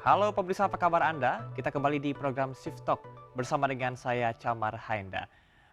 Halo pemirsa, apa kabar Anda? Kita kembali di program Shift Talk bersama dengan saya Camar Haenda.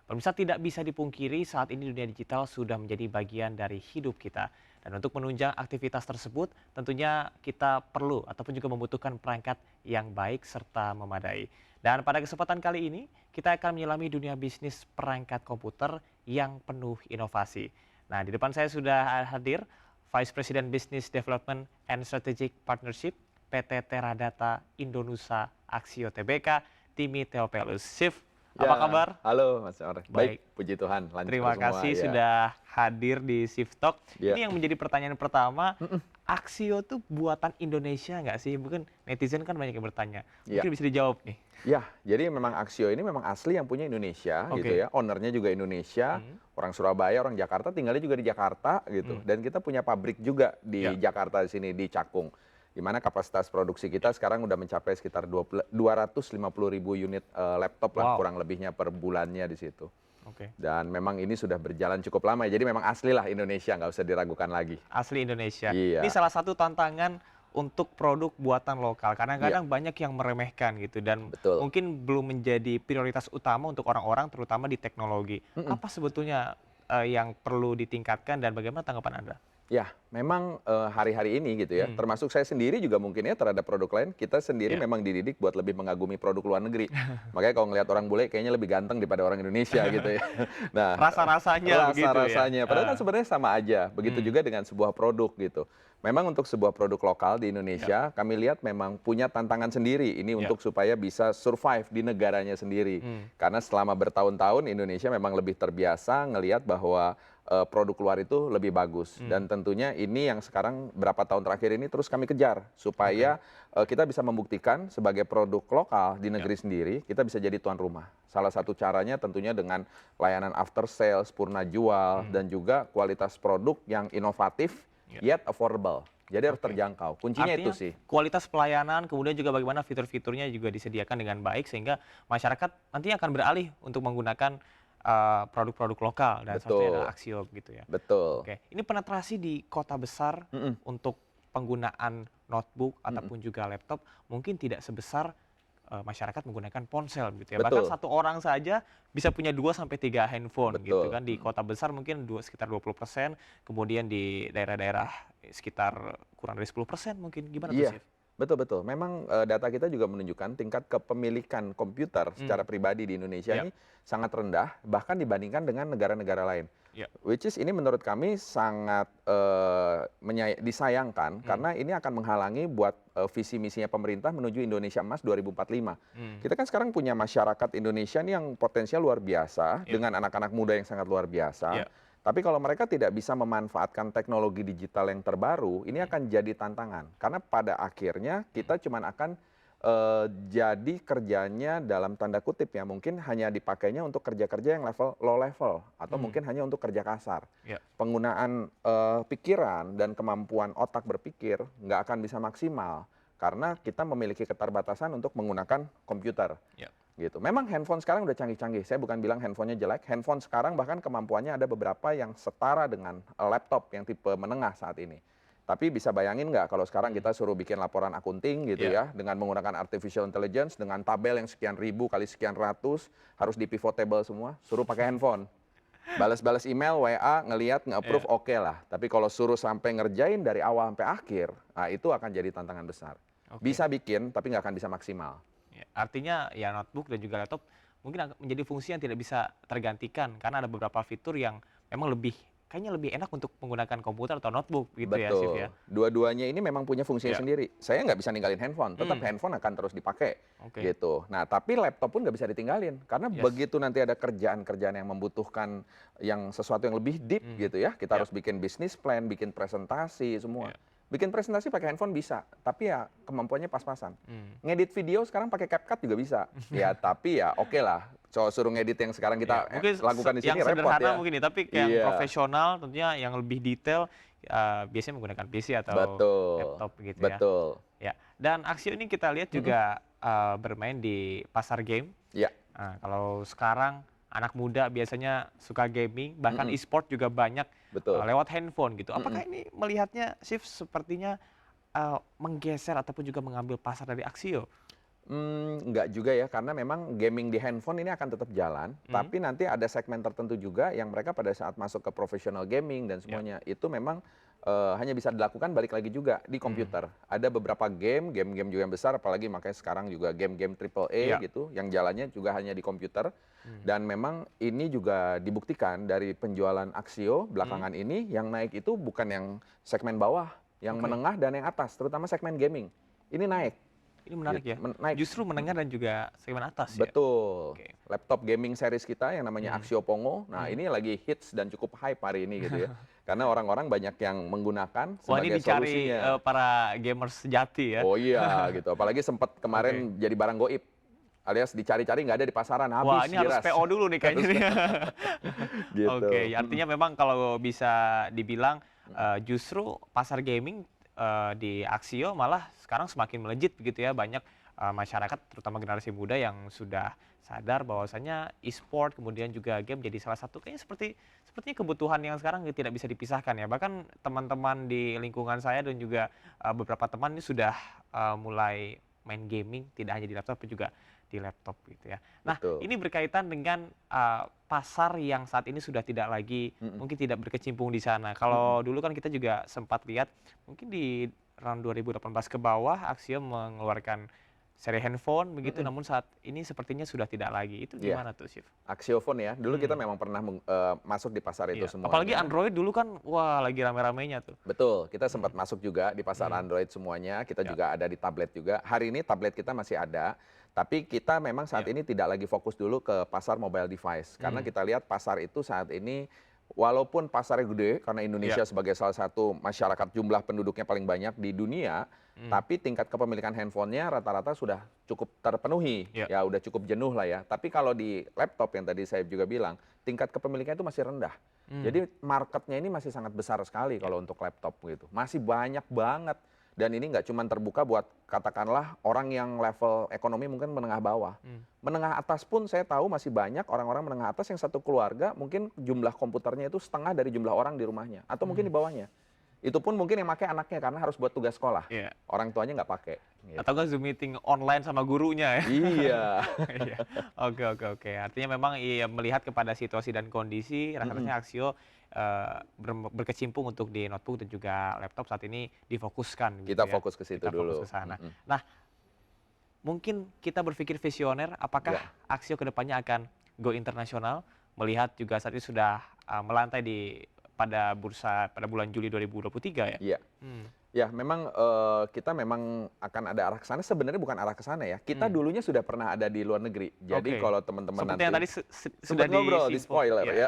Pemirsa, tidak bisa dipungkiri saat ini dunia digital sudah menjadi bagian dari hidup kita. Dan untuk menunjang aktivitas tersebut, tentunya kita perlu ataupun juga membutuhkan perangkat yang baik serta memadai. Dan pada kesempatan kali ini, kita akan menyelami dunia bisnis perangkat komputer yang penuh inovasi. Nah, di depan saya sudah hadir Vice President Business Development and Strategic Partnership PT Teradata Indonesia Aksio Tbk, Timi Theophilus. Sif, apa Ya, kabar? halo Mas Amr. Baik, Baik, puji Tuhan, lancar terima semua kasih ya. sudah hadir di Shift Talk. Ya, Ini yang menjadi pertanyaan pertama, Aksio tuh buatan Indonesia nggak sih? Mungkin netizen kan banyak yang bertanya. ya, Mungkin bisa dijawab nih. ya. Jadi memang Aksio ini memang asli yang punya Indonesia gitu Oke. ya. Ownernya juga Indonesia, Hmm, orang Surabaya, orang Jakarta, tinggalnya juga di Jakarta gitu. hmm, Dan kita punya pabrik juga ya, di Jakarta di sini di Cakung. Di mana kapasitas produksi kita ya. sekarang udah mencapai sekitar 250.000 unit laptop lah Wow, kurang lebihnya per bulannya di situ. oke. Dan memang ini sudah berjalan cukup lama ya. Jadi memang asli lah Indonesia, nggak usah diragukan lagi. Asli Indonesia. Ini Iya, salah satu tantangan untuk produk buatan lokal. iya, Kadang-kadang banyak yang meremehkan gitu dan betul. mungkin belum menjadi prioritas utama untuk orang-orang terutama di teknologi. Mm-mm. Apa sebetulnya yang perlu ditingkatkan dan bagaimana tanggapan Anda? Ya, memang hari-hari ini gitu ya, Hmm, termasuk saya sendiri juga mungkin ya terhadap produk lain, kita sendiri ya. memang dididik buat lebih mengagumi produk luar negeri. Makanya kalau ngelihat orang bule kayaknya lebih ganteng daripada orang Indonesia gitu ya. Nah, Rasa-rasanya begitu ya. rasa-rasanya, padahal kan sebenarnya sama aja. Begitu Hmm, juga dengan sebuah produk gitu. Memang untuk sebuah produk lokal di ya, Indonesia, kami lihat memang punya tantangan sendiri ini ya. untuk supaya bisa survive di negaranya sendiri. Hmm, Karena selama bertahun-tahun Indonesia memang lebih terbiasa ngelihat bahwa produk luar itu lebih bagus. hmm, Dan tentunya ini yang sekarang berapa tahun terakhir ini terus kami kejar oke. supaya kita bisa membuktikan sebagai produk lokal di Ya. negeri sendiri kita bisa jadi tuan rumah. Salah satu caranya tentunya dengan layanan after sales, purna jual, Hmm, dan juga kualitas produk yang inovatif ya. yet affordable. Jadi harus Oke. terjangkau. Kuncinya itu Artinya sih. kualitas pelayanan, kemudian juga bagaimana fitur-fiturnya juga disediakan dengan baik sehingga masyarakat nantinya akan beralih untuk menggunakan produk-produk lokal dan salah satunya adalah Betul, Aksio gitu ya. betul. Oke, ini penetrasi di kota besar Mm-mm, untuk penggunaan notebook mm-mm. ataupun juga laptop mungkin tidak sebesar masyarakat menggunakan ponsel gitu ya. Bahkan Betul, satu orang saja bisa punya 2 sampai 3 handphone gitu betul. kan. Di Mm-mm. kota besar mungkin sekitar 20%, kemudian di daerah-daerah sekitar kurang dari 10% mungkin. Gimana tuh, Iya, Sif? betul betul. Memang, data kita juga menunjukkan tingkat kepemilikan komputer Hmm, secara pribadi di Indonesia ya, ini sangat rendah, bahkan dibandingkan dengan negara-negara lain. ya, Which is ini menurut kami sangat, disayangkan hmm, karena ini akan menghalangi buat, visi misinya pemerintah menuju Indonesia Emas 2045. hmm, Kita kan sekarang punya masyarakat Indonesia nih yang potensial luar biasa, ya, dengan anak-anak muda yang sangat luar biasa. ya, Tapi kalau mereka tidak bisa memanfaatkan teknologi digital yang terbaru, ini hmm, akan jadi tantangan. Karena pada akhirnya hmm, kita cuman akan jadi kerjanya dalam tanda kutip ya, mungkin hanya dipakainya untuk kerja-kerja yang level low level atau hmm, mungkin hanya untuk kerja kasar. ya, Penggunaan pikiran dan kemampuan otak berpikir nggak akan bisa maksimal karena kita memiliki keterbatasan untuk menggunakan komputer. ya, Gitu. Memang handphone sekarang udah canggih-canggih. Saya bukan bilang handphonenya jelek. Handphone sekarang bahkan kemampuannya ada beberapa yang setara dengan laptop yang tipe menengah saat ini. Tapi bisa bayangin nggak kalau sekarang hmm, kita suruh bikin laporan akunting gitu ya, ya, dengan menggunakan artificial intelligence, dengan tabel yang sekian ribu kali sekian ratus, harus di pivotable semua, suruh pakai handphone. Balas-balas email, WA, ngeliat, nge-approve, ya, oke lah. Tapi kalau suruh sampai ngerjain dari awal sampai akhir, nah itu akan jadi tantangan besar. oke. Bisa bikin, tapi nggak akan bisa maksimal. Ya, artinya ya notebook dan juga laptop mungkin menjadi fungsi yang tidak bisa tergantikan karena ada beberapa fitur yang memang kayaknya lebih enak untuk menggunakan komputer atau notebook gitu ya, Sif ya. Betul. Dua-duanya ini memang punya fungsinya Ya, sendiri. Saya nggak bisa ninggalin handphone, tetap hmm, handphone akan terus dipakai, oke, gitu. Nah, tapi laptop pun nggak bisa ditinggalin, karena yes, begitu nanti ada kerjaan-kerjaan yang membutuhkan yang sesuatu yang lebih deep, hmm, gitu ya. Kita ya, harus bikin bisnis plan, bikin presentasi, semua. ya, Bikin presentasi pakai handphone bisa, tapi ya kemampuannya pas-pasan. hmm, Ngedit video sekarang pakai CapCut juga bisa. Ya, tapi ya oke lah. Suruh ngedit yang sekarang ya. kita Mungkin lakukan di yang sini repot sederhana ya. mungkin ya, tapi yang Iya, profesional tentunya yang lebih detail biasanya menggunakan PC atau betul. laptop gitu ya. Betul. Ya, dan Aksio ini kita lihat Mm-mm. juga bermain di pasar game. Ya. Nah, kalau sekarang anak muda biasanya suka gaming, bahkan Mm-mm. e-sport juga banyak Betul. lewat handphone gitu. Apakah Mm-mm. ini melihatnya Shift sepertinya menggeser ataupun juga mengambil pasar dari Axio? Enggak juga ya, karena memang gaming di handphone ini akan tetap jalan, tapi nanti ada segmen tertentu juga yang mereka pada saat masuk ke professional gaming dan Ya. semuanya, itu memang hanya bisa dilakukan balik lagi juga di komputer. Ada beberapa game-game juga yang besar, apalagi makanya sekarang juga game-game triple A Iya. gitu, yang jalannya juga hanya di komputer. Dan memang ini juga dibuktikan dari penjualan Axio belakangan ini, yang naik itu bukan yang segmen bawah, yang Oke. menengah dan yang atas, terutama segmen gaming. Ini naik. Ini menarik Gitu, ya. naik. Justru menengah dan juga segmen atas ya? Betul. Oke. Laptop gaming series kita yang namanya Mhm. Axio Pongo, nah Mhm. ini lagi hits dan cukup hype hari ini gitu ya. Karena orang-orang banyak yang menggunakan Wah, ini sebagai dicari, solusinya. para gamers sejati ya? Oh iya gitu, apalagi sempat Oke. kemarin jadi barang goib, alias dicari-cari nggak ada di pasaran, Wah, habis ini harus diras. PO dulu nih kayaknya Harus nih. Oke, gitu, artinya memang kalau bisa dibilang, justru pasar gaming, di Axio malah sekarang semakin melejit begitu ya. Banyak, masyarakat terutama generasi muda yang sudah sadar bahwasanya e-sport kemudian juga game jadi salah satu kayaknya sepertinya kebutuhan yang sekarang tidak bisa dipisahkan ya. Bahkan teman-teman di lingkungan saya dan juga, beberapa teman ini sudah, mulai main gaming tidak hanya di laptop tapi juga di laptop gitu ya. Nah, betul. ini berkaitan dengan, pasar yang saat ini sudah tidak lagi Mhm, mungkin tidak berkecimpung di sana. mhm, Kalau dulu kan kita juga sempat lihat mungkin di tahun 2018 ke bawah Axio mengeluarkan seri handphone begitu, mhm, namun saat ini sepertinya sudah tidak lagi. Itu iya. gimana tuh, Chief? Axiophone ya, dulu kita Hmm, memang pernah masuk di pasar itu iya. Apalagi semuanya. Android dulu kan, wah lagi rame-ramenya tuh. Betul, kita sempat Mhm, masuk juga di pasar mhm, Android semuanya, kita ya, juga ada di tablet juga. Hari ini tablet kita masih ada, tapi kita memang saat iya, ini tidak lagi fokus dulu ke pasar mobile device. Karena mmm, kita lihat pasar itu saat ini, walaupun pasarnya gede, karena iya, Indonesia sebagai salah satu masyarakat jumlah penduduknya paling banyak di dunia, mhm, tapi tingkat kepemilikan handphonenya rata-rata sudah cukup terpenuhi. iya, Ya udah cukup jenuh lah ya. Tapi kalau di laptop yang tadi saya juga bilang, tingkat kepemilikannya itu masih rendah. mmm, Jadi marketnya ini masih sangat besar sekali iya, kalau untuk laptop gitu. Masih banyak banget. Dan ini nggak cuma terbuka buat katakanlah orang yang level ekonomi mungkin menengah bawah. mmm, Menengah atas pun saya tahu masih banyak orang-orang menengah atas yang satu keluarga mungkin jumlah komputernya itu setengah dari jumlah orang di rumahnya. Atau mungkin mmm, di bawahnya. Itu pun mungkin yang pakai anaknya karena harus buat tugas sekolah. iya. Orang tuanya nggak pakai. Atau Gitu. enggak Zoom meeting online sama gurunya ya? Iya. Iya. Oke, oke, oke. Artinya memang iya melihat kepada situasi dan kondisi Mm-mm. rasanya Axio, berkecimpung untuk di notebook dan juga laptop saat ini difokuskan gitu Kita ya. fokus ke situ Kita fokus ke dulu. sana. Mm-mm. Nah, mungkin kita berpikir visioner, apakah Ya. Axio ke depannya akan go internasional? Melihat juga saat ini sudah, melantai pada bursa pada bulan Juli 2023 ya? Iya. Hmm, Ya, memang kita memang akan ada arah ke sana. Sebenarnya bukan arah ke sana ya. Kita hmm, dulunya sudah pernah ada di luar negeri. Jadi oke. kalau teman-teman Seperti yang nanti tadi sudah sempat ngobrol di disinggung, spoiler iya. ya.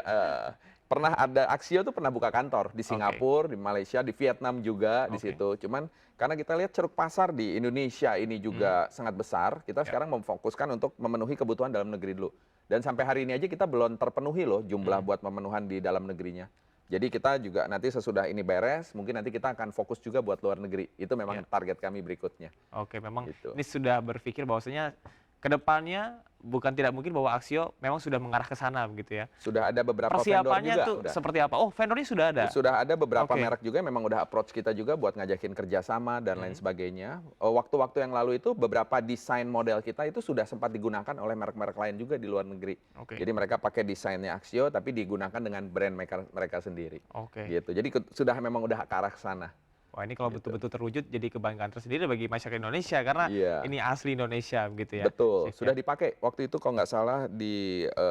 Pernah ada Axio tuh pernah buka kantor di Oke, Singapura, di Malaysia, di Vietnam juga di oke. situ. Cuman karena kita lihat ceruk pasar di Indonesia ini Hmm, juga sangat besar, kita ya, sekarang memfokuskan untuk memenuhi kebutuhan dalam negeri dulu. Dan sampai hari ini aja kita belum terpenuhi loh jumlah hmm. buat pemenuhan di dalam negerinya. Jadi kita juga nanti sesudah ini beres, mungkin nanti kita akan fokus juga buat luar negeri. Itu memang Iya, target kami berikutnya, oke, memang gitu. ini sudah berpikir bahwasanya ke depannya bukan tidak mungkin bahwa Axio memang sudah mengarah ke sana begitu ya. Sudah ada beberapa vendor Persiapannya juga, tuh udah. seperti apa? Oh, vendornya sudah ada? Sudah ada beberapa Oke, merek juga yang memang udah approach kita juga buat ngajakin kerjasama dan lain mhm, sebagainya. Waktu-waktu yang lalu itu beberapa desain model kita itu sudah sempat digunakan oleh merek-merek lain juga di luar negeri. oke, Jadi mereka pakai desainnya Axio tapi digunakan dengan brand mereka, mereka sendiri. oke. Gitu. Jadi sudah memang udah ke arah sana. Wah, ini kalau Gitu. betul-betul terwujud jadi kebanggaan tersendiri bagi masyarakat Indonesia karena Iya. ini asli Indonesia begitu ya, Betul, Chief ya? sudah dipakai. Waktu itu kalau nggak salah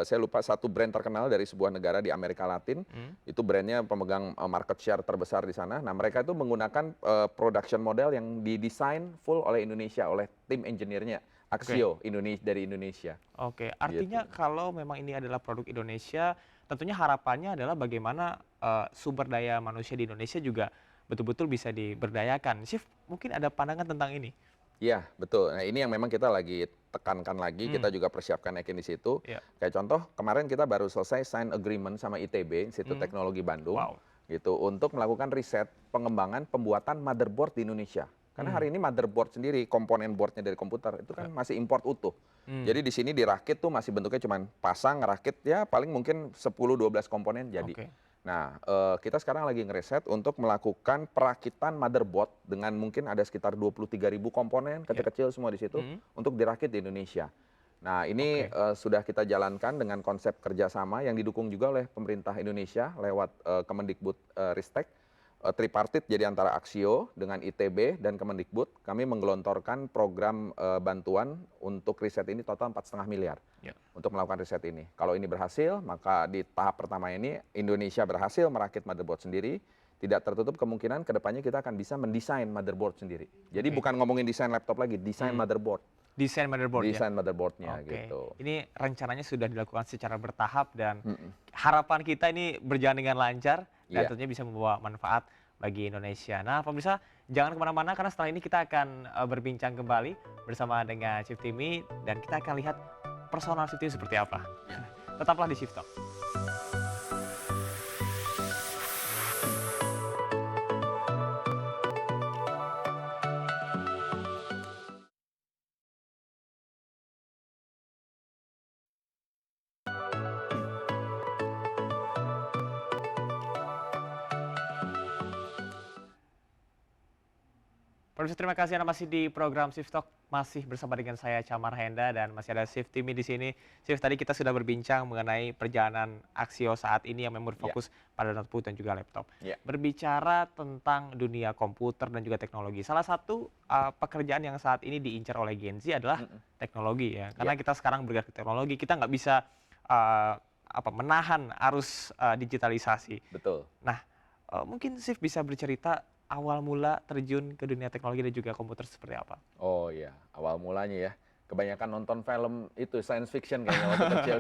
saya lupa satu brand terkenal dari sebuah negara di Amerika Latin, Mhm, itu brandnya pemegang market share terbesar di sana. Nah mereka itu menggunakan production model yang didesain full oleh Indonesia, oleh tim engineer-nya, oke. Axio dari Indonesia. Oke, Gitu. artinya kalau memang ini adalah produk Indonesia, tentunya harapannya adalah bagaimana, sumber daya manusia di Indonesia juga betul-betul bisa diberdayakan. Chief, mungkin ada pandangan tentang ini? Iya, betul. Nah, ini yang memang kita lagi tekankan lagi, kita Hmm, juga persiapkan yakin di situ. iya, Kayak contoh, kemarin kita baru selesai sign agreement sama ITB, Institut mmm, Teknologi Bandung, wow, gitu, untuk melakukan riset pengembangan pembuatan motherboard di Indonesia. Karena mmm, hari ini motherboard sendiri, komponen boardnya dari komputer, itu ya, kan masih import utuh. mmm, Jadi di sini dirakit tuh masih bentuknya cuma pasang, rakit, ya paling mungkin 10-12 komponen jadi. oke, Nah, kita sekarang lagi ngeriset untuk melakukan perakitan motherboard dengan mungkin ada sekitar 23.000 komponen Ya. kecil-kecil semua di situ Hmm, untuk dirakit di Indonesia. Nah, ini oke. sudah kita jalankan dengan konsep kerjasama yang didukung juga oleh pemerintah Indonesia lewat Kemendikbud Ristek. Tripartit jadi antara Aksio dengan ITB dan Kemendikbud, kami menggelontorkan program bantuan untuk riset ini total 4,5 miliar Ya. untuk melakukan riset ini. Kalau ini berhasil, maka di tahap pertama ini Indonesia berhasil merakit motherboard sendiri. Tidak tertutup kemungkinan kedepannya kita akan bisa mendesain motherboard sendiri. Jadi Oke. bukan ngomongin desain laptop lagi, desain Hmm, motherboard, desain motherboard ya. desain motherboardnya Oke, gitu. ini rencananya sudah dilakukan secara bertahap dan Mm-mm. harapan kita ini berjalan dengan lancar dan Iya. tentunya bisa membawa manfaat bagi Indonesia. Nah, pemirsa jangan kemana-mana karena setelah ini kita akan berbincang kembali bersama dengan Chief Timmy dan kita akan lihat personal Chief Timmy seperti apa. Tetaplah di Shift Talk. Pemirsa terima kasih Anda masih di program Shift Talk masih bersama dengan saya Camar Henda dan masih ada Shift Timmy di sini. Shift tadi kita sudah berbincang mengenai perjalanan Aksio saat ini yang memang Ya, berfokus pada notebook dan juga laptop. ya. Berbicara tentang dunia komputer dan juga teknologi. Salah satu pekerjaan yang saat ini diincar oleh Gen Z adalah Mm-mm. teknologi ya. Ya, Karena kita sekarang bergerak ke teknologi, kita nggak bisa menahan arus digitalisasi. betul. Nah, mungkin Shift bisa bercerita awal mula terjun ke dunia teknologi dan juga komputer seperti apa? Oh iya, awal mulanya ya. Kebanyakan nonton film itu science fiction kayaknya waktu kecil.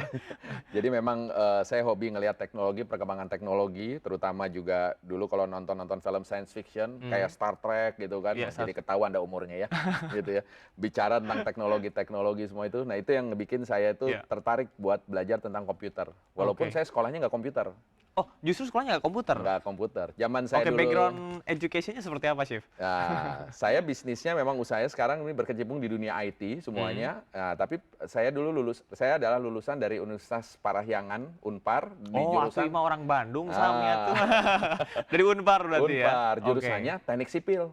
Jadi memang saya hobi ngelihat teknologi, perkembangan teknologi, terutama juga dulu kalau nonton-nonton film science fiction kayak Hmm, Star Trek gitu kan, iya, wah, jadi ketahuan ada umurnya ya, gitu ya. Bicara tentang teknologi-teknologi semua itu, nah itu yang ngebikin saya itu iya, tertarik buat belajar tentang komputer. Walaupun oke. saya sekolahnya nggak komputer, Oh, justru sekolahnya nggak komputer? nggak komputer. Zaman saya Oke, dulu. background education-nya seperti apa, Chef? Nah, saya bisnisnya memang usahanya sekarang ini berkecimpung di dunia IT Hmm. semuanya. Nah, tapi saya adalah lulusan dari Universitas Parahyangan Unpar di Oh, aku jurusan mah orang Bandung samnya tuh. ah, Dari Unpar berarti ya? Unpar, Oke, jurusannya teknik sipil.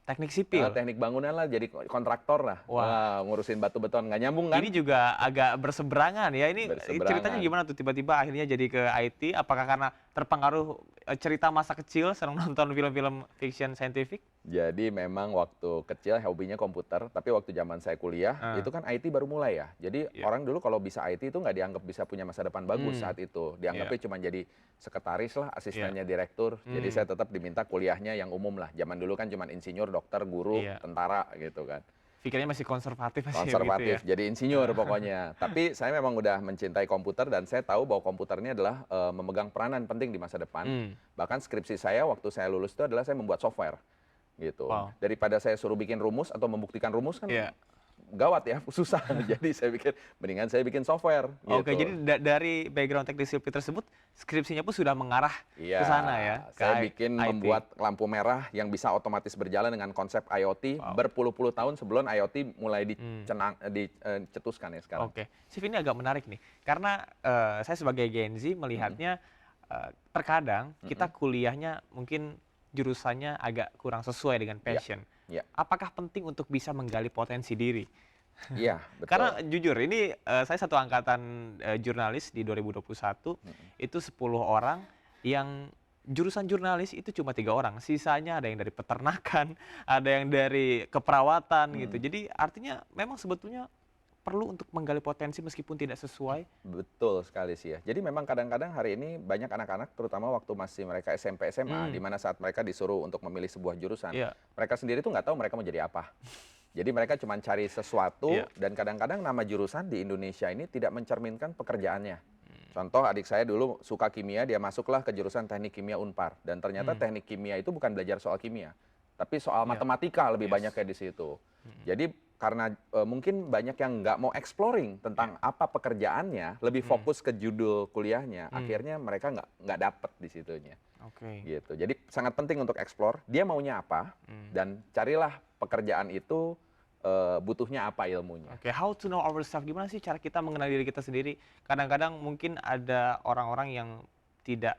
teknik sipil? Teknik bangunan lah, jadi kontraktor lah. Wah, Wah, ngurusin batu beton nggak nyambung kan? ini juga agak berseberangan ya. Ini ceritanya Berseberangan. gimana tuh tiba-tiba akhirnya jadi ke IT? Apakah karena terpengaruh cerita masa kecil sering nonton film-film fiction scientific? Jadi memang waktu kecil hobinya komputer, tapi waktu zaman saya kuliah, Eh, itu kan IT baru mulai ya. Jadi iya. orang dulu kalau bisa IT itu nggak dianggap bisa punya masa depan bagus Hmm, saat itu. iya, Dianggapnya cuma jadi sekretaris lah, iya. asistennya direktur. Jadi Hmm, saya tetap diminta kuliahnya yang umum lah. Zaman dulu kan cuma insinyur, dokter, guru, iya. tentara gitu kan. Pikirnya masih konservatif masih begitu ya? Konservatif, jadi insinyur pokoknya. Tapi saya memang udah mencintai komputer dan saya tahu bahwa komputer ini adalah memegang peranan penting di masa depan. Hmm, Bahkan skripsi saya waktu saya lulus itu adalah saya membuat software gitu. wow, Daripada saya suruh bikin rumus atau membuktikan rumus kan iya. gawat ya, susah. Jadi saya pikir mendingan saya bikin software Oke, jadi gitu. dari background teknik sipil tersebut, skripsinya pun sudah mengarah ke Iya, sana ya, ke saya bikin IT. membuat lampu merah yang bisa otomatis berjalan dengan konsep IoT Wow, berpuluh-puluh tahun sebelum IoT mulai hmm, dicetuskan ya sekarang. oke. Chef ini agak menarik nih, karena saya sebagai Gen Z Mm-mm, melihatnya terkadang kita mm-mm. kuliahnya mungkin jurusannya agak kurang sesuai dengan Iya, passion. iya, Apakah penting untuk bisa menggali potensi diri? iya, betul. Karena jujur ini saya satu angkatan jurnalis di 2021 Mm-mm. itu 10 orang yang jurusan jurnalis itu cuma 3 orang, sisanya ada yang dari peternakan, ada yang dari keperawatan gitu. Mm-mm. Jadi artinya memang sebetulnya perlu untuk menggali potensi meskipun tidak sesuai. Betul sekali sih ya. Jadi memang kadang-kadang hari ini banyak anak-anak, terutama waktu masih mereka SMP, SMA, di Hmm, mana saat mereka disuruh untuk memilih sebuah jurusan, iya, mereka sendiri tuh nggak tahu mereka mau jadi apa. Jadi mereka cuma cari sesuatu iya. dan kadang-kadang nama jurusan di Indonesia ini tidak mencerminkan pekerjaannya. Hmm, Contoh adik saya dulu suka kimia, dia masuklah ke jurusan teknik kimia Unpar. Dan ternyata hmm, teknik kimia itu bukan belajar soal kimia, tapi soal iya, matematika lebih banyak yes. kayak di situ. Hmm, Jadi karena mungkin banyak yang nggak mau exploring iya, tentang apa pekerjaannya, lebih hmm, fokus ke judul kuliahnya, hmm, akhirnya mereka nggak dapet di situnya. oke. Gitu. Jadi sangat penting untuk explore, dia maunya apa, Hmm. dan carilah pekerjaan itu butuhnya apa ilmunya. Oke, how to know ourselves. Gimana sih cara kita mengenal diri kita sendiri? Kadang-kadang mungkin ada orang-orang yang tidak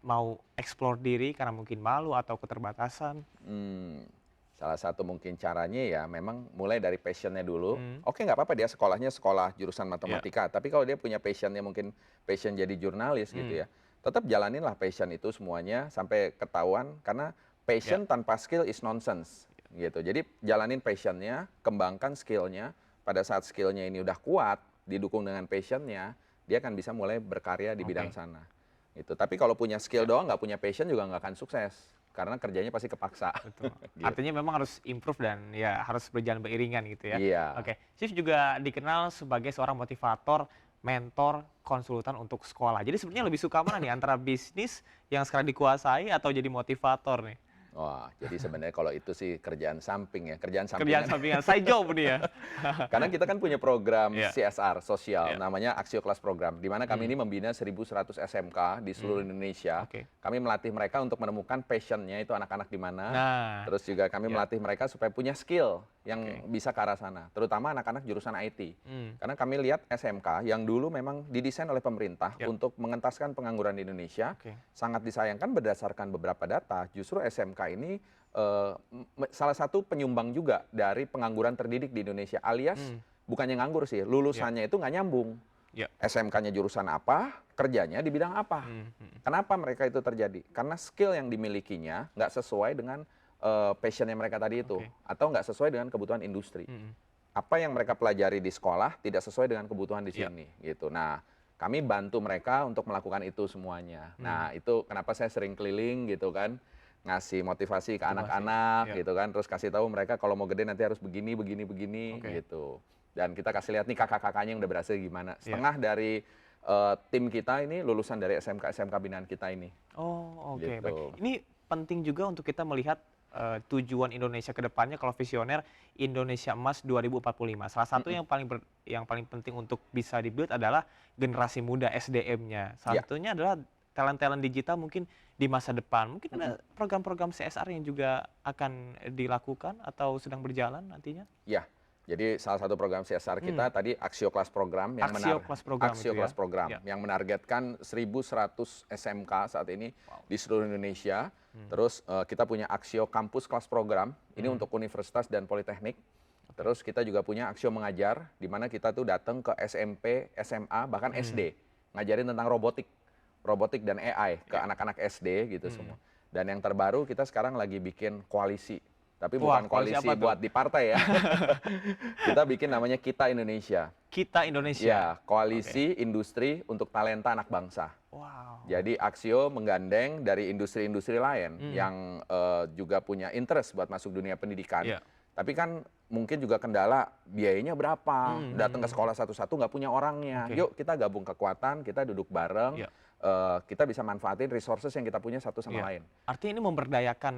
mau explore diri karena mungkin malu atau keterbatasan? Hmm, salah satu mungkin caranya ya memang mulai dari passionnya dulu. Mmm, Oke, nggak apa-apa dia sekolahnya sekolah jurusan iya, matematika, tapi kalau dia punya passionnya mungkin passion jadi jurnalis gitu mmm, ya, tetap jalaninlah passion itu semuanya sampai ketahuan karena iya, passion tanpa skill is nonsense gitu. Jadi jalanin passionnya, kembangkan skillnya. Pada saat skillnya ini udah kuat, didukung dengan passionnya, dia akan bisa mulai berkarya di bidang oke, sana. Itu. Tapi kalau punya skill iya, doang nggak punya passion juga nggak akan sukses karena kerjanya pasti kepaksa. betul. Gitu. Artinya memang harus improve dan ya harus berjalan beriringan gitu ya. Iya. Oke, Chief juga dikenal sebagai seorang motivator, mentor, konsultan untuk sekolah. Jadi sebenarnya lebih suka mana nih antara bisnis yang sekarang dikuasai atau jadi motivator nih? Wah, jadi sebenarnya kalau itu sih kerjaan samping ya, kerjaan Kerjaan sampingan. sampingan, side job nih ya? Karena kita kan punya program Iya, CSR sosial, iya, namanya Aksio Kelas Program, di mana kami mmm, ini membina 1.100 SMK di seluruh mmm, Indonesia. oke. Kami melatih mereka untuk menemukan passionnya itu anak-anak di mana. Nah, Terus juga kami iya, melatih mereka supaya punya skill oke, yang bisa ke arah sana, terutama anak-anak jurusan IT. mmm, Karena kami lihat SMK yang dulu memang didesain oleh pemerintah iya, untuk mengentaskan pengangguran di Indonesia, oke, sangat disayangkan berdasarkan beberapa data, justru SMK ini salah satu penyumbang juga dari pengangguran terdidik di Indonesia, alias mmm, bukannya nganggur sih, iya, lulusannya itu nggak nyambung. iya, SMK-nya jurusan apa, kerjanya di bidang apa. mmm, mhm, Kenapa mereka itu terjadi? Karena skill yang dimilikinya nggak sesuai dengan passion mereka tadi itu, oke, atau nggak sesuai dengan kebutuhan industri. mhm, Apa yang mereka pelajari di sekolah tidak sesuai dengan kebutuhan di iya, sini, gitu. Nah, kami bantu mereka untuk melakukan itu semuanya. mmm, Nah, itu kenapa saya sering keliling gitu kan, ngasih motivasi ke motivasi, anak-anak iya, gitu kan, terus kasih tahu mereka kalau mau gede nanti harus begini, begini, begini oke, gitu. Dan kita kasih lihat nih kakak-kakaknya yang udah berhasil gimana. iya. Setengah dari tim kita ini lulusan dari SMK-SMK binaan kita ini, Oh, oke, baik. gitu. Ini penting juga untuk kita melihat, tujuan Indonesia ke depannya kalau visioner Indonesia Emas 2045. Salah satu Mhm, yang paling penting untuk bisa di-build adalah generasi muda SDM-nya. Salah iya, satunya adalah talent-talent digital mungkin di masa depan. Mungkin mhm, ada program-program CSR yang juga akan dilakukan atau sedang berjalan nantinya? iya. Jadi salah satu program CSR Hmm, kita tadi Aksio Kelas Program Aksio Kelas Program Aksio itu ya? Kelas Program Ya, yang menargetkan 1.100 SMK saat ini wow. di seluruh Indonesia. Hmm, Terus kita punya Aksio Kampus Kelas Program, ini hmm, untuk universitas dan politeknik. oke. Terus kita juga punya Aksio Mengajar, di mana kita tuh datang ke SMP, SMA, bahkan Hmm, SD, ngajarin tentang robotik, robotik dan AI ke ya, anak-anak SD gitu hmm. semua. Dan yang terbaru kita sekarang lagi bikin koalisi, tapi Wah, bukan koalisi apa koalisi tuh? buat di partai ya. Kita bikin namanya Kita Indonesia. Kita Indonesia. Ya, Oke. koalisi industri untuk talenta anak bangsa. Wow. Jadi Aksio menggandeng dari industri-industri lain Hmm, yang juga punya interest buat masuk dunia pendidikan. iya. Tapi kan mungkin juga kendala biayanya berapa, Hmm, datang ke hmm, sekolah satu-satu nggak punya orangnya. oke, Yuk kita gabung kekuatan, kita duduk bareng, iya, kita bisa manfaatin resources yang kita punya satu sama iya. lain. Artinya ini memberdayakan,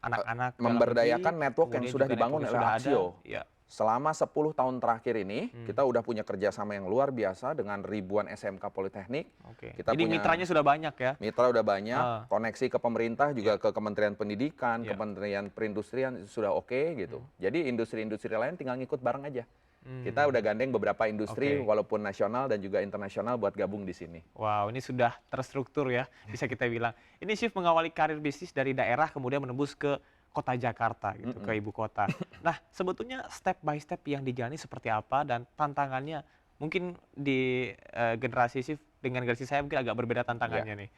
anak-anak dalam negeri, Memberdayakan network yang kemudian sudah juga network dibangun yang oleh sudah ada. Aksio. Iya, Selama 10 tahun terakhir ini, hmm, kita udah punya kerjasama yang luar biasa dengan ribuan SMK Politeknik. oke. Kita Jadi punya mitranya sudah banyak ya? mitra udah banyak, Heeh, koneksi ke pemerintah iya, juga ke Kementerian Pendidikan, iya, Kementerian Perindustrian itu sudah oke gitu. hmm, Jadi industri-industri lain tinggal ngikut bareng aja. Kita udah mmm, gandeng beberapa industri oke. walaupun nasional dan juga internasional buat gabung di sini. Wow, ini sudah terstruktur ya, bisa kita bilang. Ini Shift mengawali karir bisnis dari daerah kemudian menembus ke kota Jakarta gitu, ke Mm-mm. ibu kota. Nah, sebetulnya step by step yang dijalani seperti apa dan tantangannya mungkin di, generasi Shift dengan generasi saya mungkin agak berbeda Ya. tantangannya nih.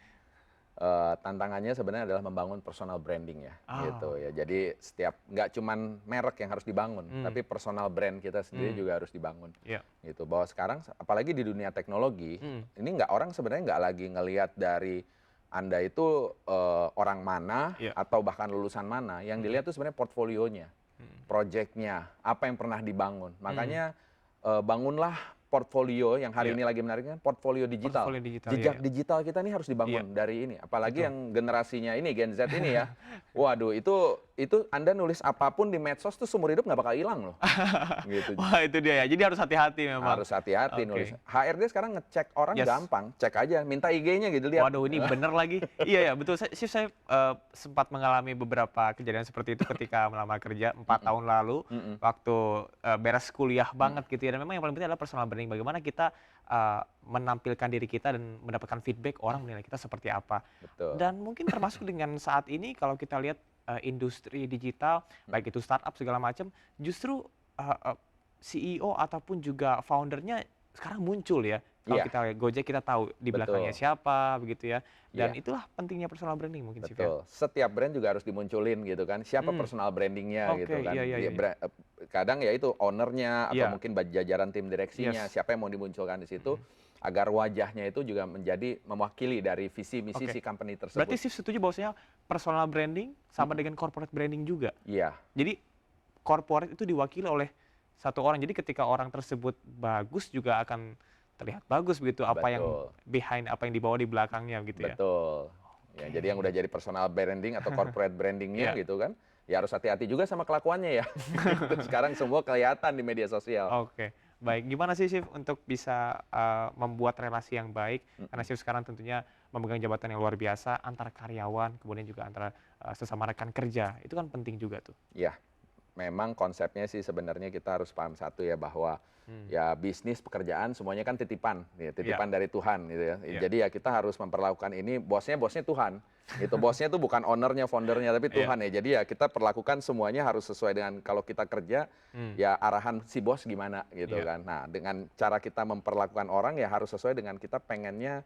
Tantangannya sebenarnya adalah membangun personal branding ya, Ah, gitu ya. Jadi setiap nggak cuman merek yang harus dibangun, mmm, tapi personal brand kita sendiri mmm, juga harus dibangun. iya, Gitu. Bahwa sekarang apalagi di dunia teknologi, mhm, ini nggak orang sebenarnya nggak lagi ngelihat dari Anda itu orang mana iya, atau bahkan lulusan mana, yang mhm, dilihat itu sebenarnya portfolionya, mhm, projectnya, apa yang pernah dibangun. mmm, Makanya bangunlah portfolio yang hari iya, ini lagi menarik kan portfolio digital. portofolio digital, iya, Jejak iya, digital kita ini harus iya, dibangun dari ini. Apalagi betul. yang generasinya ini Gen Z ini ya. Waduh, itu Anda nulis apapun di medsos tuh seumur hidup nggak bakal hilang loh. Gitu. Wah, itu dia ya, jadi harus hati-hati memang. Harus hati-hati nulis. Oke, HRD sekarang ngecek orang yes. gampang, cek aja, minta IG-nya gitu lihat. Waduh, ini bener lagi. Iya ya, betul. Saya sempat mengalami beberapa kejadian seperti itu ketika melamar kerja 4 Mm-mm, tahun lalu, mm-mm, waktu, beres kuliah mm-mm, banget gitu ya, dan memang yang paling penting adalah personal branding. Bagaimana kita menampilkan diri kita dan mendapatkan feedback orang menilai kita seperti apa. Betul. Dan mungkin termasuk dengan saat ini kalau kita lihat industri digital, baik itu startup segala macam, justru CEO ataupun juga foundernya sekarang muncul ya. Kalau Iya, kita lihat Gojek kita tahu di belakangnya betul. siapa begitu ya. Dan Iya. itulah pentingnya personal branding mungkin sih ya. Betul, setiap brand juga harus dimunculin gitu kan, siapa Hmm, personal branding-nya oke, gitu kan. iya iya iya. Kadang ya itu owner-nya atau Iya, mungkin jajaran tim direksinya, yes. siapa yang mau dimunculkan di situ, Mhm. agar wajahnya itu juga menjadi mewakili dari visi misi Oke. si company Berarti tersebut. sih setuju bahwasanya personal branding sama Mhm, dengan corporate branding juga. iya, Jadi corporate itu diwakili oleh satu orang. Jadi ketika orang tersebut bagus juga akan terlihat bagus begitu apa yang betul, behind, apa yang dibawa di belakangnya gitu ya. betul. Ya, jadi yang udah Oke. jadi personal branding atau corporate branding-nya Iya. gitu kan, ya harus hati-hati juga sama kelakuannya ya. Gitu, sekarang semua kelihatan di media sosial. Oke. Baik, gimana sih Shift untuk bisa membuat relasi yang baik? Karena Mhm. Shift sekarang tentunya memegang jabatan yang luar biasa antara karyawan, kemudian juga antara sesama rekan kerja. Itu kan penting juga tuh. Ya, memang konsepnya sih sebenarnya kita harus paham satu ya bahwa Hmm. ya bisnis pekerjaan semuanya kan titipan, ya, Iya, titipan dari Tuhan gitu ya. iya, Jadi ya kita harus memperlakukan ini bosnya Tuhan. Itu bosnya tuh bukan ownernya, foundernya tapi iya. Tuhan ya. Jadi ya kita perlakukan semuanya harus sesuai dengan kalau kita kerja Hmm. ya arahan si bos gimana gitu Iya. kan. Nah, dengan cara kita memperlakukan orang ya harus sesuai dengan kita pengennya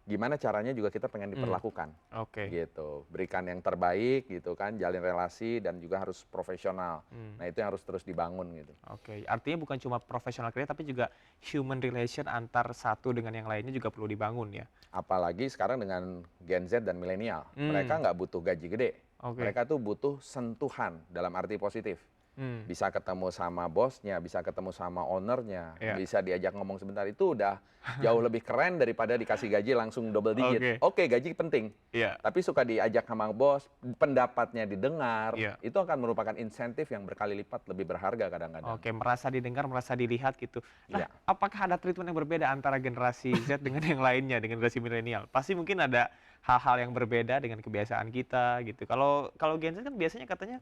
gimana caranya juga kita pengen Hmm. diperlakukan Oke. gitu. Berikan yang terbaik gitu kan, jalin relasi dan juga harus profesional. Hmm. Nah, itu yang harus terus dibangun gitu. Oke, artinya bukan cuma profesional kerja tapi juga human relation antar satu dengan yang lainnya juga perlu dibangun ya. Apalagi sekarang dengan Gen Z dan milenial, mereka Hmm. nggak butuh gaji gede. Oke. Mereka tuh butuh sentuhan dalam arti positif. Hmm. Bisa ketemu sama bosnya, bisa ketemu sama ownernya, Ya. bisa diajak ngomong sebentar, itu udah jauh lebih keren daripada dikasih gaji langsung double digit. Oke. Oke, gaji penting, Iya. tapi suka diajak sama bos, pendapatnya didengar, Iya. itu akan merupakan insentif yang berkali lipat lebih berharga kadang-kadang. Oke, merasa didengar, merasa dilihat gitu. Nah, Iya. apakah ada treatment yang berbeda antara generasi Z dengan yang lainnya, dengan generasi milenial? Pasti mungkin ada hal-hal yang berbeda dengan kebiasaan kita gitu. Kalau kalau Gen Z kan biasanya katanya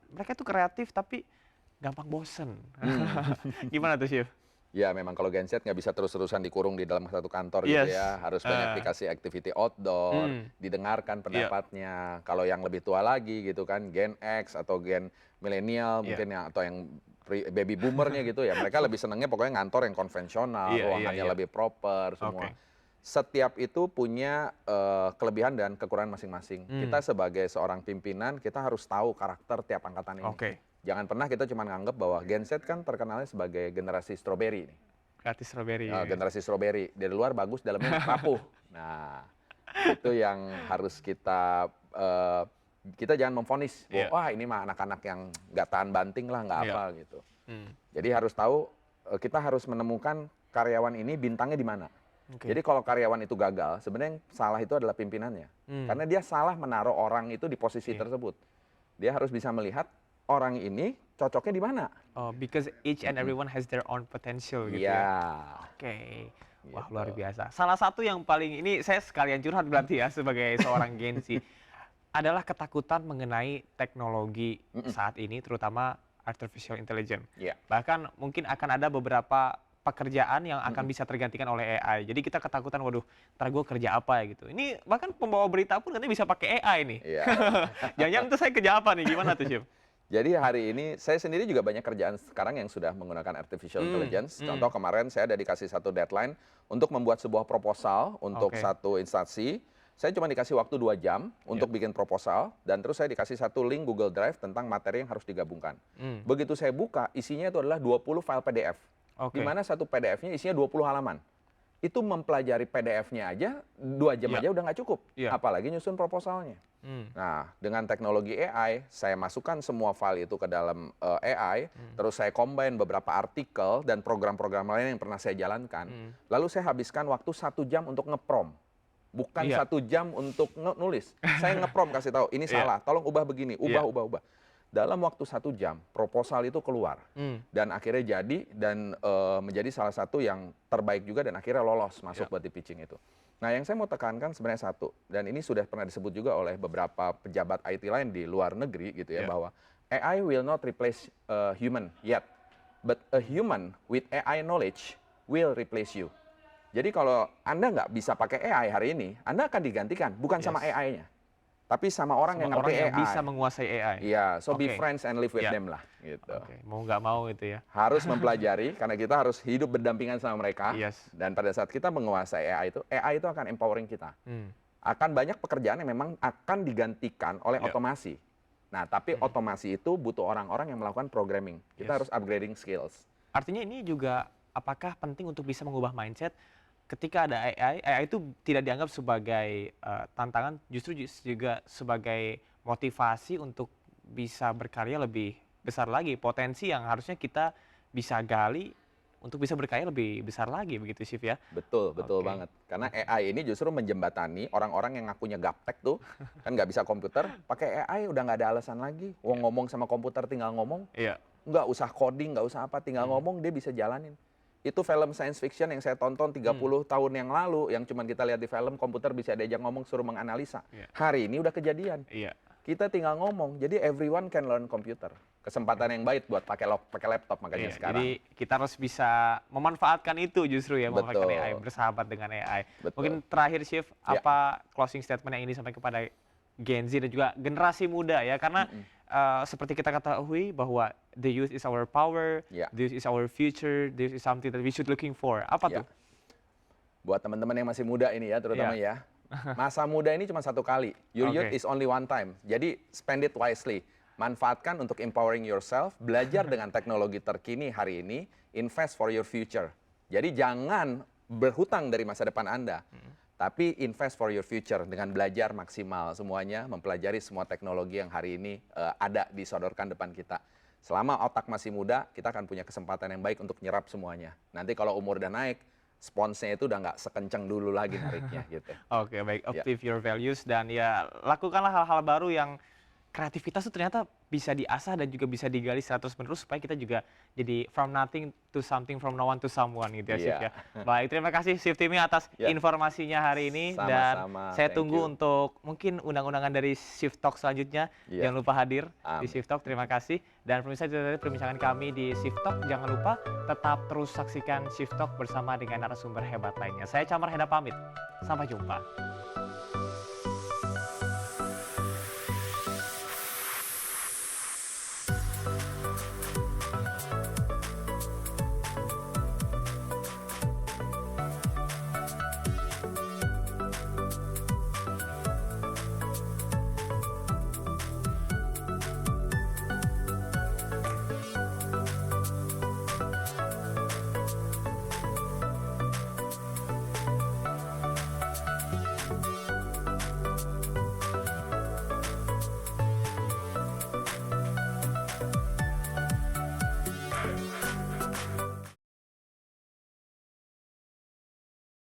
mereka tuh kreatif tapi gampang bosen. Hmm. Gimana tuh, Chef? Ya, memang kalau Gen Z nggak bisa terus-terusan dikurung di dalam satu kantor gitu Yes. ya, harus banyak dikasih activity outdoor, Hmm, didengarkan iya, pendapatnya. Kalau yang lebih tua lagi gitu kan, Gen X atau Gen milenial iya, mungkin ya, atau yang baby boomernya gitu ya, mereka lebih senangnya pokoknya ngantor yang konvensional, iya, iya, ruangannya iya. lebih proper Oke. semua. Setiap itu punya kelebihan dan kekurangan masing-masing. Hmm, Kita sebagai seorang pimpinan, kita harus tahu karakter tiap angkatan ini. oke. Jangan pernah kita cuma nganggap bahwa Gen Z kan terkenalnya sebagai generasi strawberry nih. Gratis strawberry. Ya, Ya. generasi strawberry. Dari luar bagus, dalamnya rapuh. Nah, itu yang harus kita jangan memvonis bahwa Iya, wah ini mah anak-anak yang nggak tahan banting lah, nggak iya. apa gitu. Hmm, Jadi harus tahu kita harus menemukan karyawan ini bintangnya di mana. oke. Jadi kalau karyawan itu gagal, sebenarnya yang salah itu adalah pimpinannya. Hmm, Karena dia salah menaruh orang itu di posisi iya. tersebut. Dia harus bisa melihat orang ini cocoknya di mana. Oh, because each and Mm-mm. everyone has their own potential gitu Iya, ya. Oke. Wah, gitu. luar biasa. Salah satu yang paling ini saya sekalian curhat berarti ya sebagai seorang Gen Z adalah ketakutan mengenai teknologi Mm-mm. saat ini terutama artificial intelligence. Iya. Bahkan mungkin akan ada beberapa pekerjaan yang akan Mm-mm. bisa tergantikan oleh AI. Jadi kita ketakutan, waduh, ntar gue kerja apa ya gitu. Ini bahkan pembawa berita pun katanya bisa pakai AI nih. Iya. Jangan-jangan itu saya kerja apa nih? Gimana tuh, Chef? Jadi hari ini saya sendiri juga banyak kerjaan sekarang yang sudah menggunakan artificial intelligence. Hmm. Contoh kemarin saya ada dikasih satu deadline untuk membuat sebuah proposal untuk Oke. satu instansi. Saya cuma dikasih waktu 2 jam untuk bikin proposal dan terus saya dikasih satu link Google Drive tentang materi yang harus digabungkan. Hmm, Begitu saya buka, isinya itu adalah 20 file PDF. Di Oke. mana satu PDF-nya isinya 20 halaman. Itu mempelajari PDF-nya aja 2 jam Iya. aja udah nggak cukup. Iya. Apalagi nyusun proposalnya. Hmm, Nah, dengan teknologi AI, saya masukkan semua file itu ke dalam AI, terus saya combine beberapa artikel dan program-program lain yang pernah saya jalankan. hmm. Lalu saya habiskan waktu 1 jam untuk ngeprom. Bukan Iya. 1 jam untuk nulis. Saya ngeprom kasih tahu, ini Iya. salah, tolong ubah begini, Iya. ubah. Dalam waktu 1 jam, proposal itu keluar. Hmm. Dan akhirnya jadi dan menjadi salah satu yang terbaik juga dan akhirnya lolos masuk Iya. buat di pitching itu. Nah, yang saya mau tekankan sebenarnya satu, dan ini sudah pernah disebut juga oleh beberapa pejabat IT lain di luar negeri gitu ya, Iya. bahwa AI will not replace human yet, but a human with AI knowledge will replace you. Jadi kalau Anda nggak bisa pakai AI hari ini, Anda akan digantikan, bukan sama Yes. AI-nya, tapi sama orang yang Sama ngerti orang yang AI. bisa menguasai AI. Iya, so be Oke. friends and live with Ya. them lah, gitu. Oke, mau nggak mau itu ya. Harus mempelajari, karena kita harus hidup berdampingan sama mereka. Yes. Dan pada saat kita menguasai AI itu akan empowering kita. Akan banyak pekerjaan yang memang akan digantikan oleh Ya. otomasi. Nah, tapi otomasi itu butuh orang-orang yang melakukan programming. Kita Yes. harus upgrading skills. Artinya ini juga apakah penting untuk bisa mengubah mindset ketika ada AI? AI itu tidak dianggap sebagai tantangan, justru juga sebagai motivasi untuk bisa berkarya lebih besar lagi. Potensi yang harusnya kita bisa gali untuk bisa berkarya lebih besar lagi, begitu Chief ya? Betul, betul Oke. banget. Karena AI ini justru menjembatani orang-orang yang ngakunya gaptek tuh, kan nggak bisa komputer, pakai AI udah nggak ada alasan lagi. Wong ngomong sama komputer tinggal ngomong, Iya. nggak usah coding, nggak usah apa, tinggal ngomong dia bisa jalanin. Itu film science fiction yang saya tonton 30 tahun yang lalu, yang cuman kita lihat di film, komputer bisa diajak ngomong, suruh menganalisa. Iya. Hari ini udah kejadian. Iya. Kita tinggal ngomong, jadi everyone can learn computer. Kesempatan yang baik buat pakai laptop makanya Iya, sekarang. jadi kita harus bisa memanfaatkan itu justru ya, memanfaatkan Betul. AI, bersahabat dengan AI. Betul. Mungkin terakhir Chief, Ya. apa closing statement yang ini sampai kepada Gen Z dan juga generasi muda ya, karena seperti kita ketahui bahwa the youth is our power, Ya. the youth is our future, the youth is something that we should looking for. Apa Ya. tuh? Buat teman-teman yang masih muda ini ya, terutama ya. Masa muda ini cuma satu kali. Your youth Oke. is only one time. Jadi spend it wisely. Manfaatkan untuk empowering yourself, belajar dengan teknologi terkini hari ini, invest for your future. Jadi jangan berhutang dari masa depan Anda, tapi invest for your future dengan belajar maksimal semuanya, mempelajari semua teknologi yang hari ini ada disodorkan depan kita. Selama otak masih muda, kita akan punya kesempatan yang baik untuk nyerap semuanya. Nanti kalau umur udah naik, sponsnya itu udah nggak sekencang dulu lagi nariknya gitu. Oke, baik. Ya. Uplift your values dan ya lakukanlah hal-hal baru yang kreativitas itu ternyata bisa diasah dan juga bisa digali terus menerus supaya kita juga jadi from nothing to something, from no one to someone gitu ya, Chief Iya. ya. Baik, terima kasih Chief Timmy atas Ya. informasinya hari ini dan Sama-sama, saya thank tunggu you. untuk mungkin undang-undangan dari Shift Talk selanjutnya. Iya. Jangan lupa hadir di Amin. Shift Talk. Terima kasih. Dan pemirsa itu tadi perbincangan kami di Shift Talk. Jangan lupa tetap terus saksikan Shift Talk bersama dengan narasumber hebat lainnya. Saya Camar Henda pamit. Sampai jumpa.